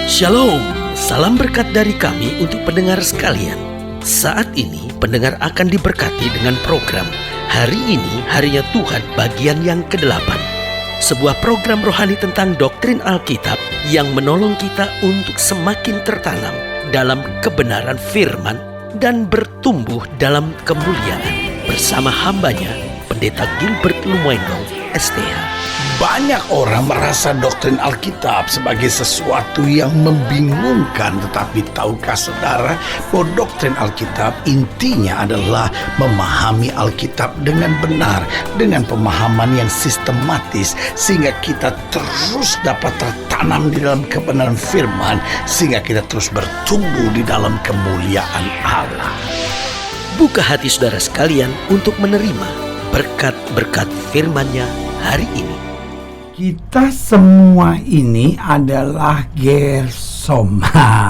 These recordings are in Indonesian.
Shalom, salam berkat dari kami untuk pendengar sekalian. Saat ini pendengar akan diberkati dengan program Hari Ini Harinya Tuhan bagian yang ke-8. Sebuah program rohani tentang doktrin Alkitab yang menolong kita untuk semakin tertanam dalam kebenaran firman dan bertumbuh dalam kemuliaan. Bersama hambanya, Pendeta Gilbert Lumwendong, STH. Banyak orang merasa doktrin Alkitab sebagai sesuatu yang membingungkan. Tetapi tahukah saudara bahwa doktrin Alkitab intinya adalah memahami Alkitab dengan benar, dengan pemahaman yang sistematis, sehingga kita terus dapat tertanam di dalam kebenaran firman, sehingga kita terus bertumbuh di dalam kemuliaan Allah. Buka hati saudara sekalian untuk menerima berkat-berkat firman-Nya hari ini. Kita semua ini adalah Gersom.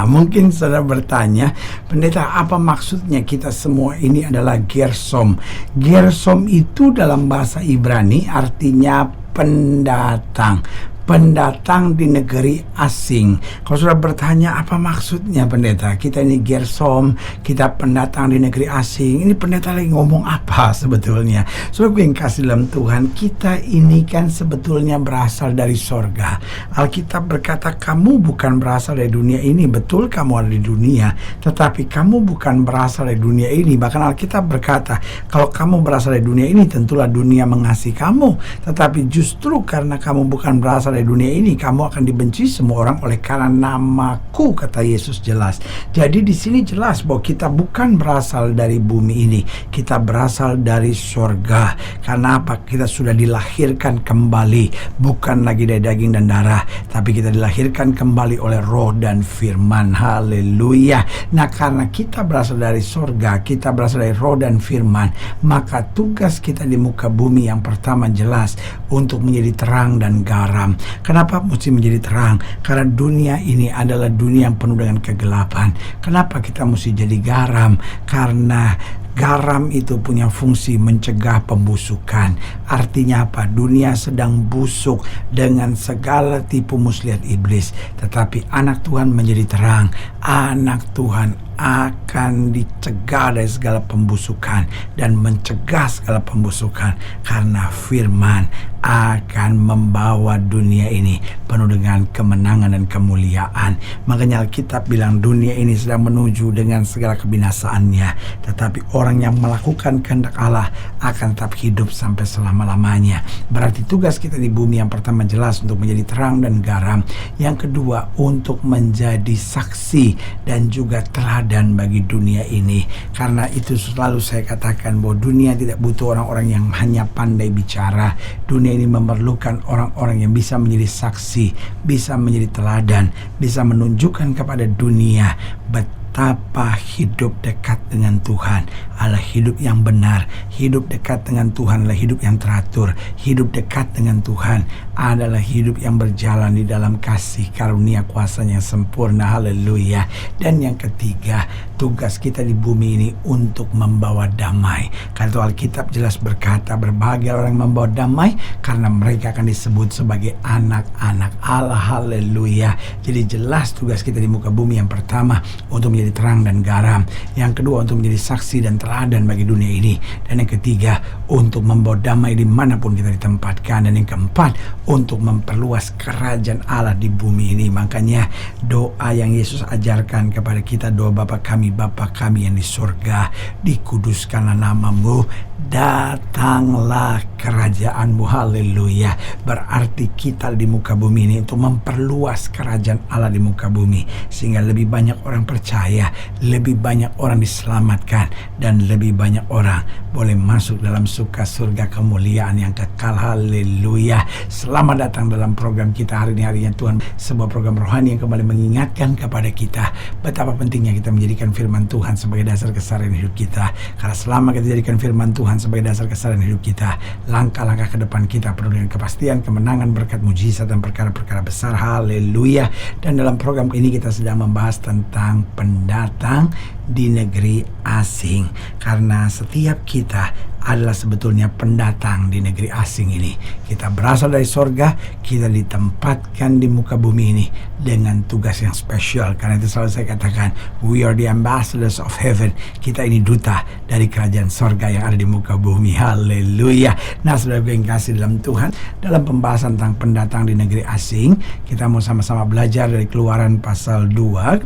Mungkin saudara bertanya, pendeta, apa maksudnya kita semua ini adalah Gersom? Gersom itu dalam bahasa Ibrani artinya pendatang. Pendatang di negeri asing. Kalau sudah bertanya apa maksudnya pendeta? Kita ini Gersom, kita pendatang di negeri asing. Ini pendeta lagi ngomong apa sebetulnya? Saudara gue yang kasih dalam Tuhan, kita ini kan sebetulnya berasal dari sorga. Alkitab berkata kamu bukan berasal dari dunia ini. Betul kamu ada di dunia, tetapi kamu bukan berasal dari dunia ini. Bahkan Alkitab berkata kalau kamu berasal dari dunia ini, tentulah dunia mengasihi kamu. Tetapi justru karena kamu bukan berasal dari dunia ini, kamu akan dibenci semua orang oleh karena namaku, kata Yesus jelas. Jadi di sini jelas bahwa kita bukan berasal dari bumi ini, kita berasal dari sorga. Karena apa? Kita sudah dilahirkan kembali, bukan lagi dari daging dan darah, tapi kita dilahirkan kembali oleh roh dan firman. Haleluya. Nah, karena kita berasal dari sorga, kita berasal dari roh dan firman, maka tugas kita di muka bumi yang pertama jelas untuk menjadi terang dan garam. Kenapa mesti menjadi terang? Karena dunia ini adalah dunia yang penuh dengan kegelapan. Kenapa kita mesti jadi garam? Karena garam itu punya fungsi mencegah pembusukan. Artinya apa? Dunia sedang busuk dengan segala tipu muslihat iblis. Tetapi anak Tuhan menjadi terang. Anak Tuhan akan dicegah dari segala pembusukan dan mencegah segala pembusukan, karena firman akan membawa dunia ini penuh dengan kemenangan dan kemuliaan. Makanya Alkitab bilang dunia ini sedang menuju dengan segala kebinasaannya, tetapi orang yang melakukan kehendak Allah akan tetap hidup sampai selama-lamanya. Berarti tugas kita di bumi yang pertama jelas untuk menjadi terang dan garam. Yang kedua untuk menjadi saksi dan juga teladan bagi dunia ini. Karena itu selalu saya katakan bahwa dunia tidak butuh orang-orang yang hanya pandai bicara. Dunia ini memerlukan orang-orang yang bisa menjadi saksi, bisa menjadi teladan, bisa menunjukkan kepada dunia betapa hidup dekat dengan Tuhan adalah hidup yang benar. Hidup dekat dengan Tuhan adalah hidup yang teratur. Hidup dekat dengan Tuhan adalah hidup yang berjalan di dalam kasih karunia kuasa-Nya yang sempurna. Haleluya. Dan yang ketiga, tugas kita di bumi ini untuk membawa damai. Karena Alkitab jelas berkata, berbahagia orang yang membawa damai, karena mereka akan disebut sebagai anak-anak Allah. Haleluya. Jadi jelas tugas kita di muka bumi yang pertama untuk menjadi terang dan garam. Yang kedua untuk menjadi saksi dan teladan bagi dunia ini. Dan yang ketiga untuk membawa damai dimanapun kita ditempatkan. Dan yang keempat untuk memperluas kerajaan Allah di bumi ini. Makanya doa yang Yesus ajarkan kepada kita, doa Bapa kami yang di surga, dikuduskanlah namamu, datanglah kerajaanmu. Haleluya. Berarti kita di muka bumi ini untuk memperluas kerajaan Allah di muka bumi, sehingga lebih banyak orang percaya, lebih banyak orang diselamatkan, dan lebih banyak orang boleh masuk dalam suka surga kemuliaan yang kekal. Haleluya. Selamat datang dalam program kita hari ini, Harinya Tuhan, sebuah program rohani yang kembali mengingatkan kepada kita betapa pentingnya kita menjadikan firman Tuhan sebagai dasar keseharian hidup kita. Karena selama kita jadikan firman Tuhan sebagai dasar keseharian hidup kita, langkah-langkah ke depan kita penuh dengan kepastian, kemenangan, berkat, mujizat, dan perkara-perkara besar. Haleluya. Dan dalam program ini kita sedang membahas tentang pendatang di negeri asing. Karena setiap kita adalah sebetulnya pendatang di negeri asing ini. Kita berasal dari sorga, kita ditempatkan di muka bumi ini dengan tugas yang spesial. Karena itu selalu saya katakan, we are the ambassadors of heaven. Kita ini duta dari kerajaan sorga yang ada di muka bumi. Haleluya. Nah, saudara yang kasih dalam Tuhan, dalam pembahasan tentang pendatang di negeri asing, kita mau sama-sama belajar dari Keluaran pasal 2,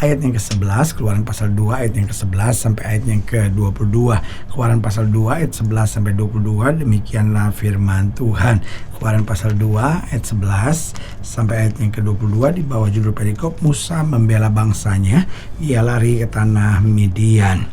ayat yang ke-11, Keluaran pasal 2 ayat yang ke-11 sampai ayat yang ke-22. Keluaran pasal 2 ayat 11 sampai 22, demikianlah firman Tuhan. Keluaran pasal 2 ayat 11 sampai ayat yang ke-22 di bawah judul perikop Musa membela bangsanya, ia lari ke tanah Midian.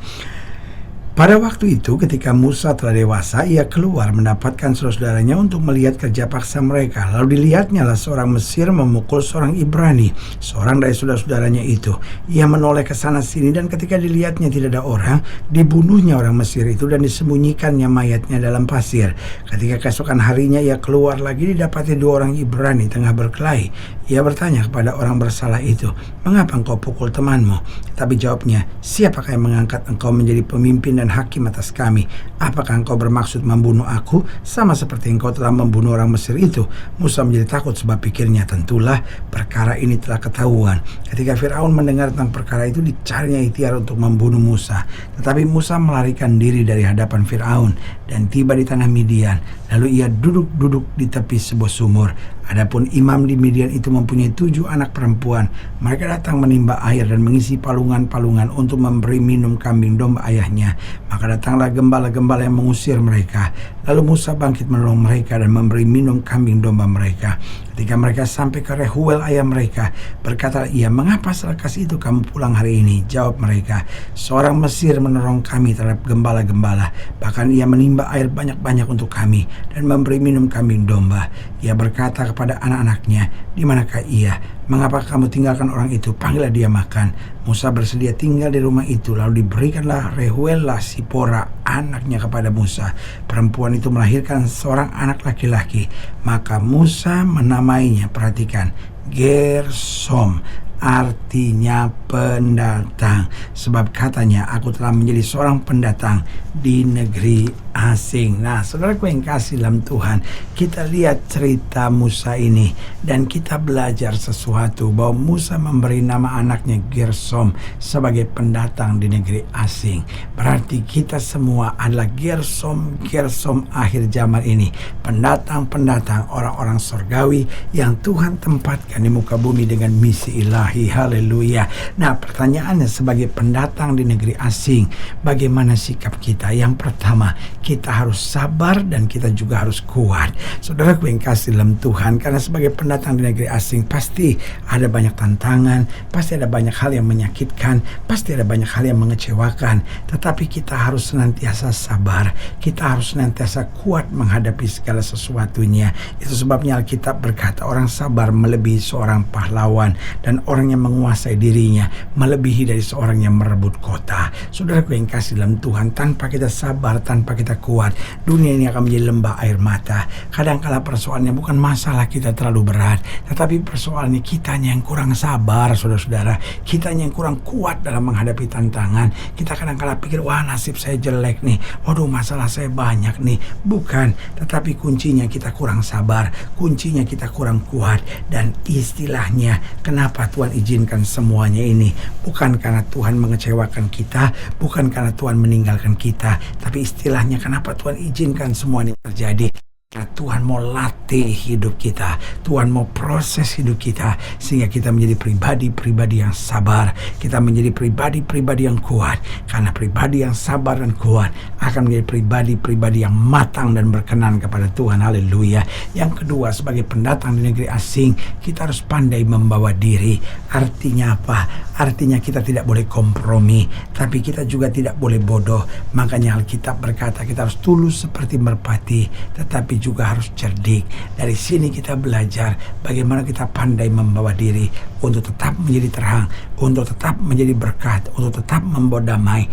Pada waktu itu ketika Musa telah dewasa, ia keluar mendapatkan saudara-saudaranya untuk melihat kerja paksa mereka. Lalu dilihatnyalah seorang Mesir memukul seorang Ibrani, seorang dari saudara-saudaranya itu. Ia menoleh ke sana sini dan ketika dilihatnya tidak ada orang, dibunuhnya orang Mesir itu dan disembunyikannya mayatnya dalam pasir. Ketika keesokan harinya ia keluar lagi, didapati dua orang Ibrani tengah berkelahi. Ia bertanya kepada orang bersalah itu, "Mengapa engkau pukul temanmu?" Tapi jawabnya, "Siapakah yang mengangkat engkau menjadi pemimpin dan hakim atas kami? Apakah engkau bermaksud membunuh aku sama seperti engkau telah membunuh orang Mesir itu?" Musa menjadi takut sebab pikirnya, tentulah perkara ini telah ketahuan. Ketika Firaun mendengar tentang perkara itu, dicarinya ikhtiar untuk membunuh Musa. Tetapi Musa melarikan diri dari hadapan Firaun dan tiba di tanah Midian. Lalu ia duduk-duduk di tepi sebuah sumur. Adapun imam di Midian itu mempunyai 7 anak perempuan. Mereka datang menimba air dan mengisi palungan-palungan untuk memberi minum kambing domba ayahnya. Maka datanglah gembala-gembala yang mengusir mereka. Lalu Musa bangkit menolong mereka dan memberi minum kambing domba mereka. Ketika mereka sampai ke Rehuel ayah mereka, berkata ia, "Mengapa selekas itu kamu pulang hari ini?" Jawab mereka, "Seorang Mesir menolong kami terhadap gembala-gembala. Bahkan ia menimba air banyak-banyak untuk kami dan memberi minum kambing domba." Ia berkata kepada anak-anaknya, "Di manakah ia? Mengapa kamu tinggalkan orang itu? Panggillah dia makan." Musa bersedia tinggal di rumah itu. Lalu diberikanlah Rehuelah Sipora anaknya kepada Musa. Perempuan itu melahirkan seorang anak laki-laki. Maka Musa menamainya, perhatikan, Gersom, artinya pendatang. Sebab katanya, "Aku telah menjadi seorang pendatang di negeri asing." Nah, saudaraku yang kasih dalam Tuhan, kita lihat cerita Musa ini dan kita belajar sesuatu bahwa Musa memberi nama anaknya Gersom sebagai pendatang di negeri asing. Berarti kita semua adalah Gersom akhir zaman ini, pendatang-pendatang, orang-orang surgawi yang Tuhan tempatkan di muka bumi dengan misi ilahi. Haleluya. Nah, pertanyaannya sebagai pendatang di negeri asing, bagaimana sikap kita? Yang pertama, kita harus sabar dan kita juga harus kuat. Saudaraku yang kasih dalam Tuhan, karena sebagai pendatang di negeri asing pasti ada banyak tantangan, pasti ada banyak hal yang menyakitkan, pasti ada banyak hal yang mengecewakan. Tetapi kita harus senantiasa sabar, kita harus senantiasa kuat menghadapi segala sesuatunya. Itu sebabnya Alkitab berkata orang sabar melebihi seorang pahlawan dan orang yang menguasai dirinya melebihi dari seorang yang merebut kota. Saudaraku yang kasih dalam Tuhan, tanpa kita sabar, tanpa kita kuat, dunia ini akan menjadi lembah air mata. Kadang-kala persoalannya bukan masalah kita terlalu berat, tetapi persoalannya kitanya yang kurang sabar, saudara-saudara. Kitanya yang kurang kuat dalam menghadapi tantangan. Kita kadang-kala pikir, wah nasib saya jelek nih, waduh masalah saya banyak nih. Bukan, tetapi kuncinya kita kurang sabar, kuncinya kita kurang kuat. Dan istilahnya, kenapa Tuhan izinkan semuanya ini? Bukan karena Tuhan mengecewakan kita, bukan karena Tuhan meninggalkan kita, tapi istilahnya kenapa Tuhan izinkan semua ini terjadi? Karena Tuhan mau latih hidup kita, Tuhan mau proses hidup kita sehingga kita menjadi pribadi-pribadi yang sabar, kita menjadi pribadi-pribadi yang kuat. Karena pribadi yang sabar dan kuat akan menjadi pribadi-pribadi yang matang dan berkenan kepada Tuhan. Haleluya. Yang kedua, sebagai pendatang di negeri asing, kita harus pandai membawa diri. Artinya apa? Artinya kita tidak boleh kompromi, tapi kita juga tidak boleh bodoh. Makanya Alkitab berkata kita harus tulus seperti merpati, tetapi juga harus cerdik. Dari sini kita belajar bagaimana kita pandai membawa diri untuk tetap menjadi terang, untuk tetap menjadi berkat, untuk tetap membawa damai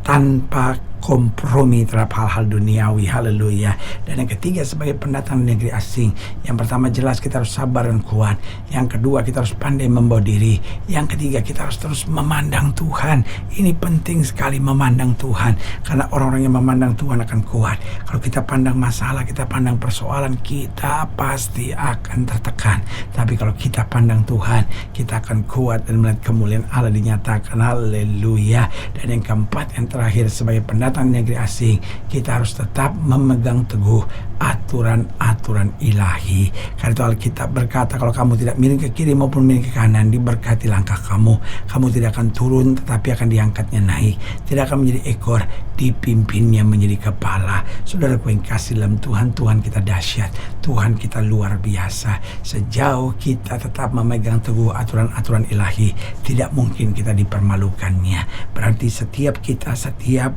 tanpa kompromi terhadap hal-hal duniawi. Haleluya. Dan yang ketiga, sebagai pendatang di negeri asing, yang pertama jelas kita harus sabar dan kuat. Yang kedua, kita harus pandai membawa diri. Yang ketiga, kita harus terus memandang Tuhan. Ini penting sekali, memandang Tuhan, karena orang-orang yang memandang Tuhan akan kuat. Kalau kita pandang masalah, kita pandang persoalan, kita pasti akan tertekan. Tapi kalau kita pandang Tuhan, kita akan kuat dan melihat kemuliaan Allah dinyatakan. Haleluya. Dan yang keempat, yang terakhir, sebagai pendatang negeri asing, kita harus tetap memegang teguh aturan-aturan ilahi. Karena itu Alkitab berkata, kalau kamu tidak miring ke kiri maupun miring ke kanan, diberkati langkah kamu. Kamu tidak akan turun, tetapi akan diangkatnya naik. Tidak akan menjadi ekor, dipimpinnya menjadi kepala. Saudaraku yang kasih dalam Tuhan, Tuhan kita dahsyat, Tuhan kita luar biasa. Sejauh kita tetap memegang teguh aturan-aturan ilahi, tidak mungkin kita dipermalukannya. Berarti setiap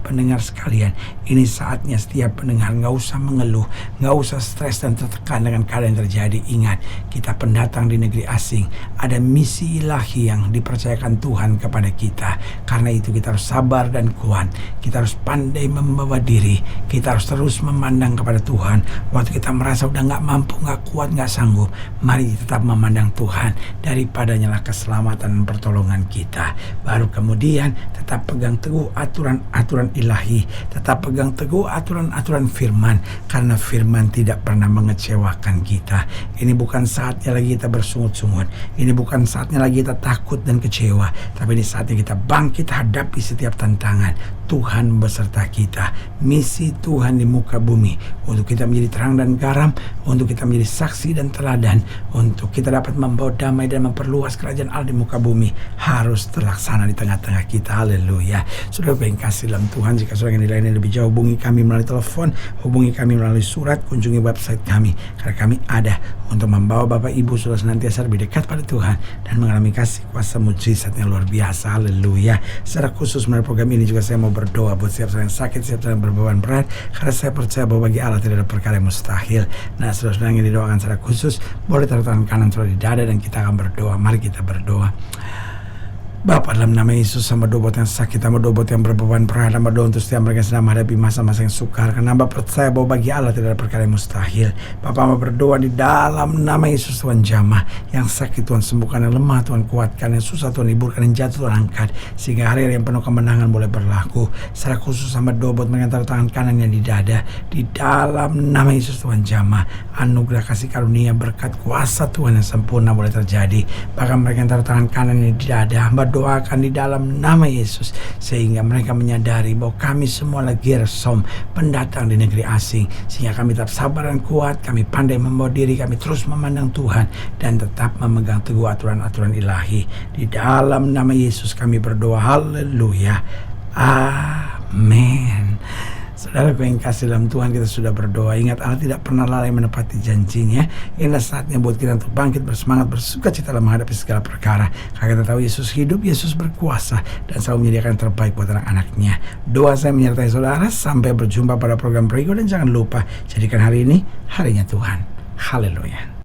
pendengar sekalian, ini saatnya setiap pendengar nggak usah mengeluh, nggak usah stres dan tertekan dengan keadaan yang terjadi. Ingat, kita pendatang di negeri asing, ada misi ilahi yang dipercayakan Tuhan kepada kita. Karena itu kita harus sabar dan kuat, kita harus pandai membawa diri, kita harus terus memandang kepada Tuhan. Waktu kita merasa udah nggak mampu, nggak kuat, nggak sanggup, mari tetap memandang Tuhan. Daripadanya lah keselamatan dan pertolongan kita. Baru kemudian tetap pegang teguh aturan-aturan ilahi, tetap pegang teguh aturan-aturan firman, karena firman tidak pernah mengecewakan kita. Ini bukan saatnya lagi kita bersungut-sungut, ini bukan saatnya lagi kita takut dan kecewa, tapi ini saatnya kita bangkit hadapi setiap tantangan. Tuhan beserta kita. Misi Tuhan di muka bumi untuk kita menjadi terang dan garam, untuk kita menjadi saksi dan teladan, untuk kita dapat membawa damai dan memperluas kerajaan Allah di muka bumi, harus terlaksana di tengah-tengah kita. Haleluya. Saudara yang kasih dalam Tuhan, jika saudara yang lainnya lebih jauh, hubungi kami melalui telepon, hubungi kami melalui surat, kunjungi website kami, karena kami ada untuk membawa Bapak Ibu saudara senantiasa lebih dekat pada Tuhan dan mengalami kasih kuasa mujizat yang luar biasa. Haleluya. Secara khusus melalui program ini juga saya mau berdoa buat siapa yang sakit, siapa yang berbeban berat, karena saya percaya bahwa bagi Allah tidak ada perkara yang mustahil. Nah, saudara yang didoakan secara khusus, boleh taruh tangan kanan saudara di dada dan kita akan berdoa. Mari kita berdoa. Bapa, dalam nama Yesus, hamba doa buat yang sakit, hamba doa buat yang berbeban berat, hamba doa untuk setiap mereka yang sedang menghadapi masa-masa yang sukar, karena hamba percaya bahwa bagi Allah tidak ada perkara yang mustahil. Bapa, hamba berdoa di dalam nama Yesus, Tuhan jamah yang sakit, Tuhan sembuhkan, yang lemah Tuhan kuatkan, yang susah Tuhan hiburkan, yang jatuh Tuhan angkat, sehingga hari-hari yang penuh kemenangan boleh berlaku. Secara khusus hamba doa buat mereka yang taruh tangan kanannya di dada, di dalam nama Yesus, Tuhan jamah anugerah kasih karunia berkat kuasa Tuhan yang sempurna boleh terjadi. Bahkan mereka yang taruh tangan kanannya di dada, hamba doakan di dalam nama Yesus, sehingga mereka menyadari bahwa kami semua lagi gersom, pendatang di negeri asing, sehingga kami tetap sabar dan kuat, kami pandai membawa diri, kami terus memandang Tuhan dan tetap memegang teguh aturan-aturan ilahi. Di dalam nama Yesus kami berdoa. Haleluya. Amin. Saudara yang kasih dalam Tuhan, kita sudah berdoa. Ingat, Allah tidak pernah lalai menepati janjinya. Inilah saatnya buat kita untuk bangkit, bersemangat, bersuka cita dalam menghadapi segala perkara. Karena kita tahu Yesus hidup, Yesus berkuasa, dan selalu menyediakan yang terbaik buat anak-anaknya. Doa saya menyertai saudara. Sampai berjumpa pada program berikut, dan jangan lupa, jadikan hari ini harinya Tuhan. Haleluya.